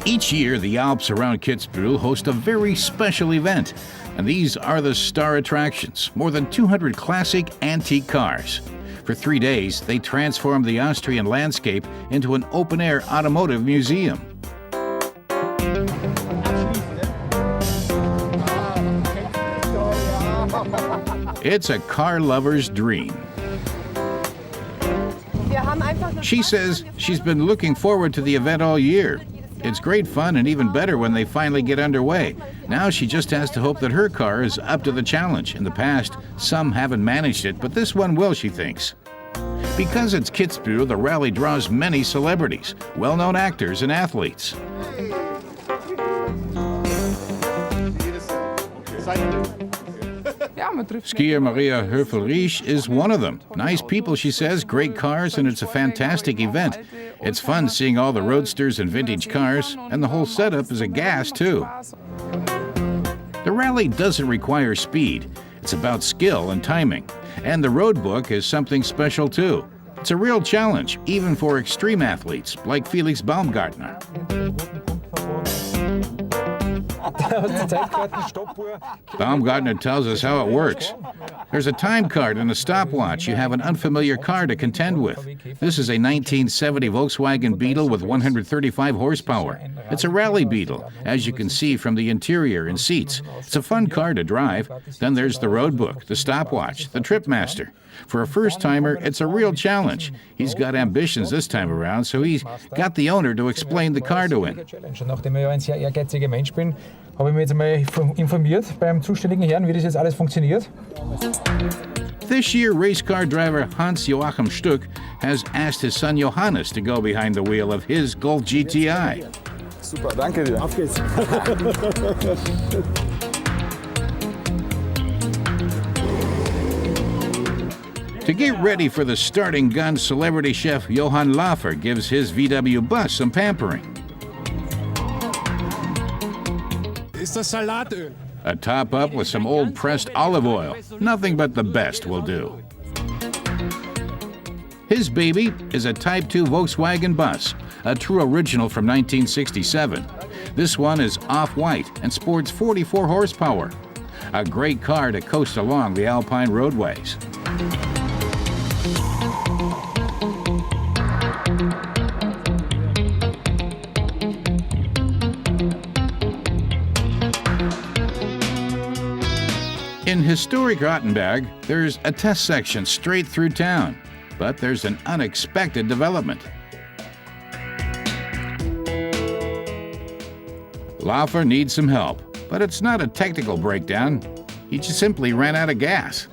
Each year, the Alps around Kitzbühel host a very special event, and these are the star attractions, more than 200 classic antique cars. For 3 days, they transform the Austrian landscape into an open-air automotive museum. It's a car lover's dream. She says she's been looking forward to the event all year. It's great fun and even better when they finally get underway. Now she just has to hope that her car is up to the challenge. In the past, some haven't managed it, but this one will, she thinks. Because it's Kitzbühel, the rally draws many celebrities, well-known actors and athletes. Skier Maria Höfel-Riesch is one of them. Nice people, she says, great cars, and it's a fantastic event. It's fun seeing all the roadsters and vintage cars, and the whole setup is a gas, too. The rally doesn't require speed. It's about skill and timing. And the road book is something special, too. It's a real challenge, even for extreme athletes like Felix Baumgartner. Baumgartner tells us how it works. There's a time card and a stopwatch. You have an unfamiliar car to contend with. This is a 1970 Volkswagen Beetle with 135 horsepower. It's a rally Beetle, as you can see from the interior and seats. It's a fun car to drive. Then there's the road book, the stopwatch, the trip master. For a first-timer, it's a real challenge. He's got ambitions this time around, so he's got the owner to explain the car to him. Nachdem ich ja ein sehr ehrgeiziger Mensch bin, habe ich mich jetzt einmal informiert beim zuständigen Herrn, wie das jetzt alles funktioniert. This year, race car driver Hans-Joachim Stuck has asked his son Johannes to go behind the wheel of his Golf GTI. Super, danke dir. Auf geht's. To get ready for the starting gun, celebrity chef Johann Laufer gives his VW bus some pampering. Ist das Salatöl? A top up with some old pressed olive oil. Nothing but the best will do. His baby is a Type 2 Volkswagen bus, a true original from 1967. This one is off-white and sports 44 horsepower. A great car to coast along the Alpine roadways. In historic Rottenberg, there's a test section straight through town, but there's an unexpected development. Laufer needs some help, but it's not a technical breakdown. He just simply ran out of gas.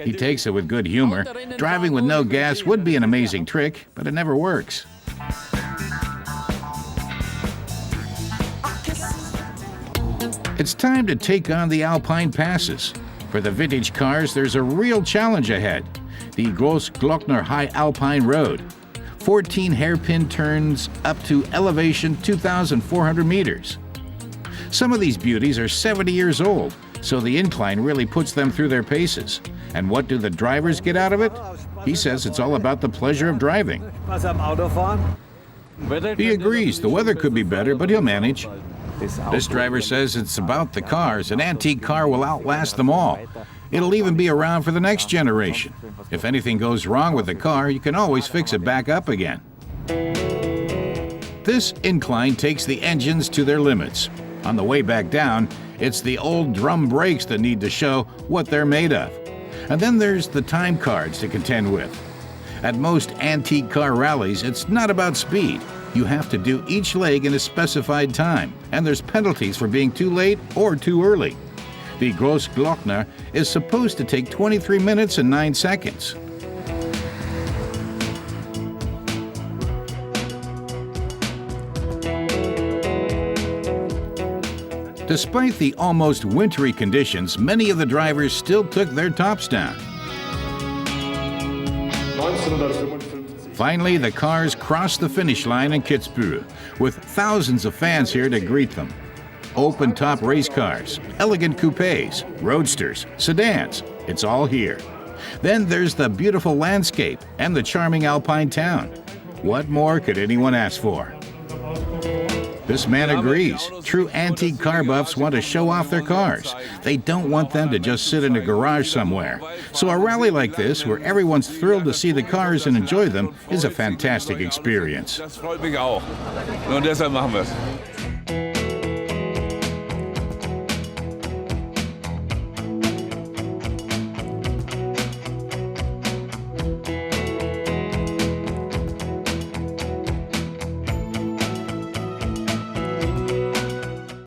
He takes it with good humor. Driving with no gas would be an amazing trick, but it never works. It's time to take on the Alpine passes. For the vintage cars, there's a real challenge ahead. The Großglockner High Alpine Road. 14 hairpin turns up to elevation 2,400 meters. Some of these beauties are 70 years old, so the incline really puts them through their paces. And what do the drivers get out of it? He says it's all about the pleasure of driving. He agrees the weather could be better, but he'll manage. This driver says it's about the cars. An antique car will outlast them all. It'll even be around for the next generation. If anything goes wrong with the car, you can always fix it back up again. This incline takes the engines to their limits. On the way back down, it's the old drum brakes that need to show what they're made of. And then there's the time cards to contend with. At most antique car rallies, it's not about speed. You have to do each leg in a specified time, and there's penalties for being too late or too early. The Großglockner is supposed to take 23 minutes and 9 seconds. Despite the almost wintry conditions, many of the drivers still took their tops down. Finally, the cars crossed the finish line in Kitzbühel, with thousands of fans here to greet them. Open-top race cars, elegant coupes, roadsters, sedans, it's all here. Then there's the beautiful landscape and the charming Alpine town. What more could anyone ask for? This man agrees. True antique car buffs want to show off their cars. They don't want them to just sit in a garage somewhere. So a rally like this, where everyone's thrilled to see the cars and enjoy them, is a fantastic experience. Das freut mich auch. Und deshalb machen wir es.